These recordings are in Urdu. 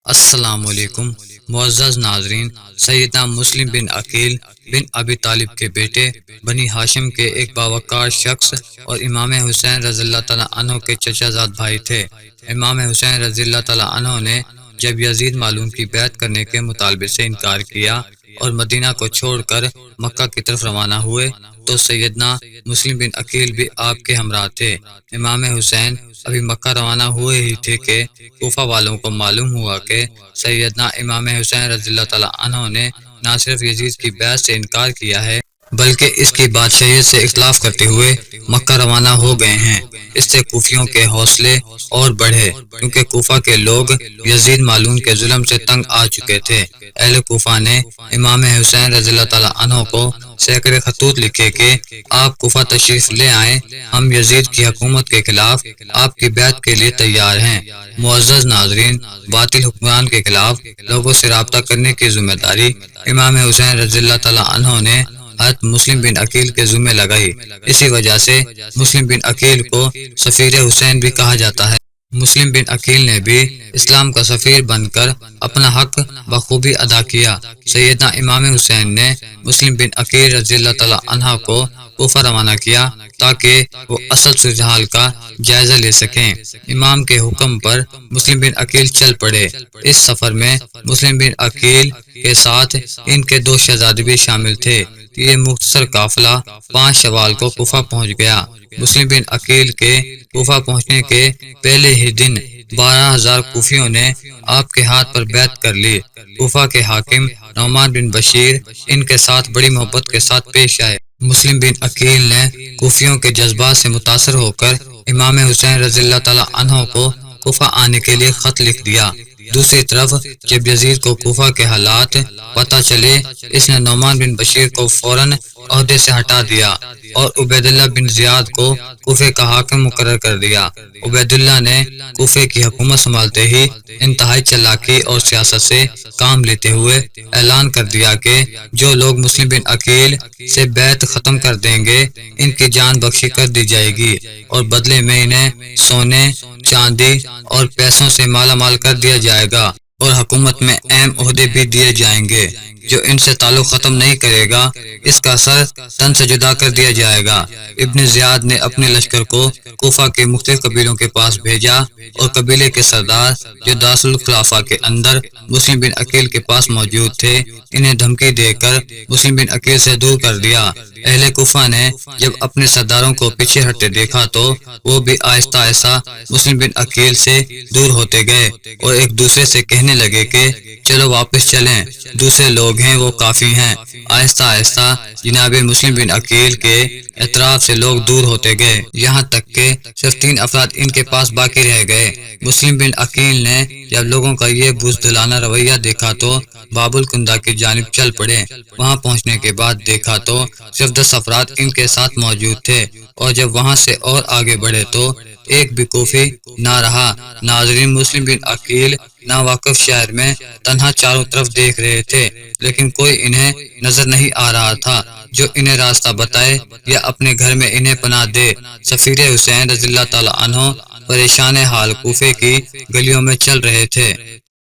السلام علیکم معزز ناظرین، سیدنا مسلم بن عقیل بن ابی طالب کے بیٹے بنی ہاشم کے ایک باوقار شخص اور امام حسین رضی اللہ تعالیٰ عنہ کے چچا زاد بھائی تھے۔ امام حسین رضی اللہ تعالیٰ عنہ نے جب یزید معلوم کی بیعت کرنے کے مطالبے سے انکار کیا اور مدینہ کو چھوڑ کر مکہ کی طرف روانہ ہوئے تو سیدنا مسلم بن عقیل بھی آپ کے ہمراہ تھے۔ امام حسین ابھی مکہ روانہ ہوئے ہی تھے کہ کوفہ والوں کو معلوم ہوا کہ سیدنا امام حسین رضی اللہ تعالیٰ عنہ نے نہ صرف یزید کی بیعت سے انکار کیا ہے بلکہ اس کی بادشاہیت سے اختلاف کرتے ہوئے مکہ روانہ ہو گئے ہیں۔ اس سے کوفیوں کے حوصلے اور بڑھے، کیونکہ کوفہ کے لوگ یزید معلوم کے ظلم سے تنگ آ چکے تھے۔ اہل کوفہ نے امام حسین رضی اللہ تعالیٰ عنہ کو سینکڑے خطوط لکھے کہ آپ کوفہ تشریف لے آئیں، ہم یزید کی حکومت کے خلاف آپ کی بیعت کے لیے تیار ہیں۔ معزز ناظرین، باطل حکمران کے خلاف لوگوں سے رابطہ کرنے کی ذمہ داری امام حسین رضی اللہ تعالیٰ عنہ نے حضرت مسلم بن عقیل کے ذمہ لگائی۔ اسی وجہ سے مسلم بن عقیل کو سفیر حسین بھی کہا جاتا ہے۔ مسلم بن عقیل نے بھی اسلام کا سفیر بن کر اپنا حق بخوبی ادا کیا۔ سیدنا امام حسین نے مسلم بن عقیل رضی اللہ تعالیٰ عنہ کو کوفہ روانہ کیا تاکہ وہ اصل صورتحال کا جائزہ لے سکیں۔ امام کے حکم پر مسلم بن عقیل چل پڑے۔ اس سفر میں مسلم بن عقیل کے ساتھ ان کے 2 شہزادے بھی شامل تھے۔ یہ مختصر قافلہ 5 شوال کو کوفہ پہنچ گیا۔ مسلم بن عقیل کے کوفہ پہنچنے کے پہلے ہی دن 12,000 کوفیوں نے آپ کے ہاتھ پر بیعت کر لی۔ کوفہ کے حاکم نعمان بن بشیر ان کے ساتھ بڑی محبت کے ساتھ پیش آئے۔ مسلم بن عقیل نے کوفیوں کے جذبات سے متاثر ہو کر امام حسین رضی اللہ تعالیٰ عنہ کو کوفہ آنے کے لیے خط لکھ دیا۔ دوسری طرف جب یزید کو کوفہ کے حالات پتہ چلے، اس نے نعمان بن بشیر کو فوراً عہدے سے ہٹا دیا اور عبید اللہ بن زیاد کو کوفے کا حاکم مقرر کر دیا۔ عبید اللہ نے کوفے کی حکومت سنبھالتے ہی انتہائی چالاکی اور سیاست سے کام لیتے ہوئے اعلان کر دیا کہ جو لوگ مسلم بن عقیل سے بیعت ختم کر دیں گے ان کی جان بخشی کر دی جائے گی اور بدلے میں انہیں سونے، چاندی اور پیسوں سے مالا مال کر دیا جائے گا اور حکومت میں اہم عہدے بھی دیے جائیں گے۔ جو ان سے تعلق ختم نہیں کرے گا اس کا سر تن سے جدا کر دیا جائے گا۔ ابن زیاد نے اپنے لشکر کو کوفہ کے مختلف قبیلوں کے پاس بھیجا اور قبیلے کے سردار جو دارُ الخلافہ کے اندر مسلم بن عقیل کے پاس موجود تھے انہیں دھمکی دے کر مسلم بن عقیل سے دور کر دیا۔ اہل کوفہ نے جب اپنے سرداروں کو پیچھے ہٹتے دیکھا تو وہ بھی آہستہ آہستہ مسلم بن عقیل سے دور ہوتے گئے اور ایک دوسرے سے کہنے لگے کہ چلو واپس چلیں، دوسرے لوگ ہیں وہ کافی ہیں۔ آہستہ آہستہ جناب مسلم بن عقیل کے اطراف سے لوگ دور ہوتے گئے، یہاں تک کہ صرف 3 افراد ان کے پاس باقی رہ گئے۔ مسلم بن عقیل نے جب لوگوں کا یہ بزدلانہ رویہ دیکھا تو باب الکندہ کی جانب چل پڑے۔ وہاں پہنچنے کے بعد دیکھا تو صرف 10 افراد ان کے ساتھ موجود تھے اور جب وہاں سے اور آگے بڑھے تو ایک بھی کوفی نہ رہا۔ ناظرین، مسلم بن عقیل ناواقف شہر میں تنہا چاروں طرف دیکھ رہے تھے لیکن کوئی انہیں نظر نہیں آ رہا تھا جو انہیں راستہ بتائے یا اپنے گھر میں انہیں پناہ دے۔ سفیر حسین رضی اللہ تعالیٰ عنہ پریشان حال کوفے کی گلیوں میں چل رہے تھے۔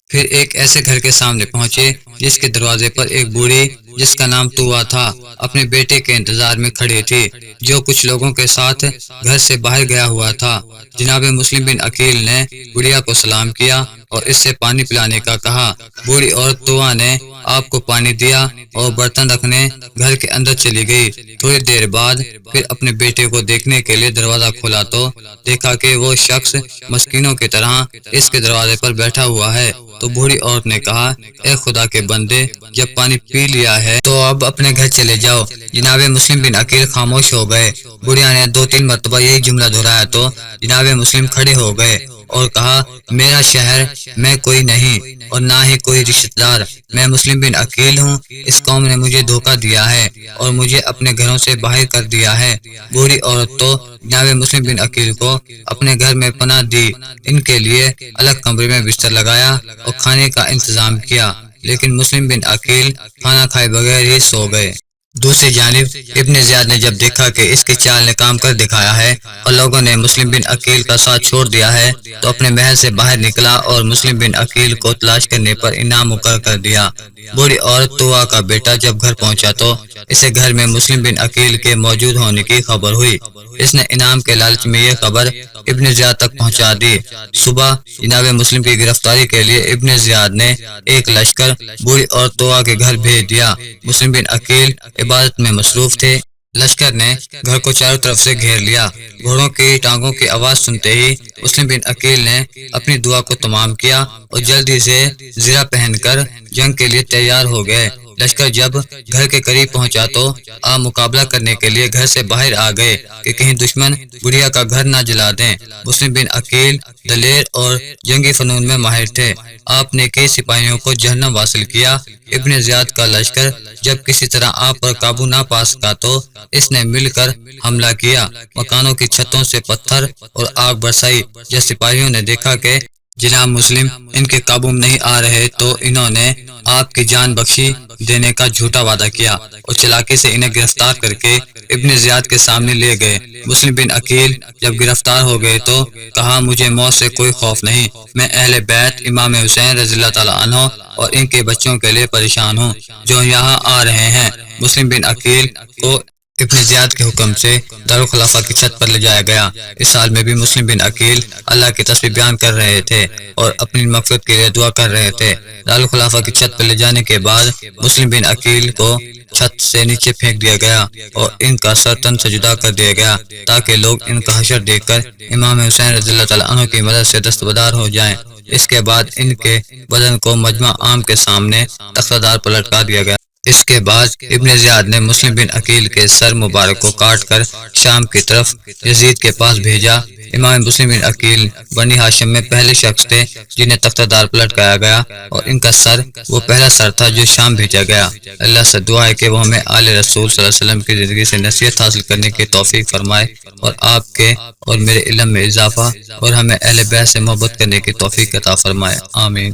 پھر ایک ایسے گھر کے سامنے پہنچے جس کے دروازے پر ایک بوڑھی جس کا نام طوع تھا اپنے بیٹے کے انتظار میں کھڑی تھی جو کچھ لوگوں کے ساتھ گھر سے باہر گیا ہوا تھا۔ جناب مسلم بن عقیل نے بڑھیا کو سلام کیا اور اس سے پانی پلانے کا کہا۔ بوڑھی عورت طوع نے آپ کو پانی دیا اور برتن رکھنے گھر کے اندر چلی گئی۔ تھوڑی دیر بعد پھر اپنے بیٹے کو دیکھنے کے لیے دروازہ کھولا تو دیکھا کہ وہ شخص مسکینوں کی طرح اس کے دروازے پر بیٹھا ہوا ہے۔ تو بوڑھی عورت نے کہا، اے خدا کے بندے، جب پانی پی لیا ہے تو اب اپنے گھر چلے جاؤ۔ جناب مسلم بن عقیل خاموش ہو گئے۔ بڑھیا نے 2-3 مرتبہ یہی جملہ دہرایا تو جناب مسلم کھڑے ہو گئے اور کہا، میرا شہر، میں کوئی نہیں اور نہ ہی کوئی رشتہ دار، میں مسلم بن عقیل ہوں۔ اس قوم نے مجھے دھوکہ دیا ہے اور مجھے اپنے گھروں سے باہر کر دیا ہے۔ بوڑھی عورت تو جناب مسلم بن عقیل کو اپنے گھر میں پناہ دی، ان کے لیے الگ کمرے میں بستر لگایا اور کھانے کا انتظام کیا، لیکن مسلم بن عقیل کھانا کھائے بغیر ہی سو گئے۔ دوسری جانب ابن زیاد نے جب دیکھا کہ اس کی چال نے کام کر دکھایا ہے اور لوگوں نے مسلم بن عقیل کا ساتھ چھوڑ دیا ہے تو اپنے محل سے باہر نکلا اور مسلم بن عقیل کو تلاش کرنے پر انعام مقرر کر دیا۔ بوڑھی عورت طوا کا بیٹا جب گھر پہنچا تو اسے گھر میں مسلم بن عقیل کے موجود ہونے کی خبر ہوئی۔ اس نے انعام کے لالچ میں یہ خبر ابن زیاد تک پہنچا دی۔ صبح جناب مسلم کی گرفتاری کے لیے ابن زیاد نے ایک لشکر بوڑھی عورت طوا کے گھر بھیج دیا۔ مسلم بن عقیل عبادت میں مصروف تھے۔ لشکر نے گھر کو چاروں طرف سے گھیر لیا۔ گھوڑوں کی ٹانگوں کی آواز سنتے ہی مسلم بن عقیل نے اپنی دعا کو تمام کیا اور جلدی سے زرہ پہن کر جنگ کے لیے تیار ہو گئے۔ لشکر جب گھر کے قریب پہنچا تو آپ مقابلہ کرنے کے لیے گھر سے باہر آ گئے کہ کہیں دشمن بڑھیا کا گھر نہ جلا دیں۔ مسلم بن عقیل دلیر اور جنگی فنون میں ماہر تھے۔ آپ نے کئی سپاہیوں کو جہنم واصل کیا۔ ابن زیاد کا لشکر جب کسی طرح آپ پر قابو نہ پا سکا تو اس نے مل کر حملہ کیا۔ مکانوں کی چھتوں سے پتھر اور آگ برسائی۔ جب سپاہیوں نے دیکھا کہ جناب مسلم ان کے قابو میں نہیں آ رہے تو انہوں نے آپ کی جان بخشی دینے کا جھوٹا وعدہ کیا اور چلاکی سے انہیں گرفتار کر کے ابن زیاد کے سامنے لے گئے۔ مسلم بن عقیل جب گرفتار ہو گئے تو کہا مجھے موت سے کوئی خوف نہیں، میں اہل بیت امام حسین رضی اللہ تعالیٰ عنہ اور ان کے بچوں کے لیے پریشان ہوں جو یہاں آ رہے ہیں۔ مسلم بن عقیل کو ابن زیاد کے حکم سے دارالخلافہ کی چھت پر لے جایا گیا۔ اس حال میں بھی مسلم بن عقیل اللہ کی تسبیح بیان کر رہے تھے اور اپنی مغفرت کے لیے دعا کر رہے تھے۔ دارالخلافہ کی چھت پر لے جانے کے بعد مسلم بن عقیل کو چھت سے نیچے پھینک دیا گیا اور ان کا سر تن سے جدا کر دیا گیا تاکہ لوگ ان کا حشر دیکھ کر امام حسین رضی اللہ تعالیٰ عنہ کی مدد سے دستبردار ہو جائیں۔ اس کے بعد ان کے بدن کو مجمع عام کے سامنے تختہ دار پر لٹکا دیا گیا۔ اس کے بعد ابن زیاد نے مسلم بن عقیل کے سر مبارک کو کاٹ کر شام کی طرف یزید کے پاس بھیجا۔ امام مسلم بن عقیل بنی ہاشم میں پہلے شخص تھے جنہیں تختہ دار پر لٹکایا گیا اور ان کا سر وہ پہلا سر تھا جو شام بھیجا گیا۔ اللہ سے دعا ہے کہ وہ ہمیں آل رسول صلی اللہ علیہ وسلم کی زندگی سے نصیحت حاصل کرنے کی توفیق فرمائے اور آپ کے اور میرے علم میں اضافہ اور ہمیں اہل بیت سے محبت کرنے کی توفیق عطا فرمائے، آمین۔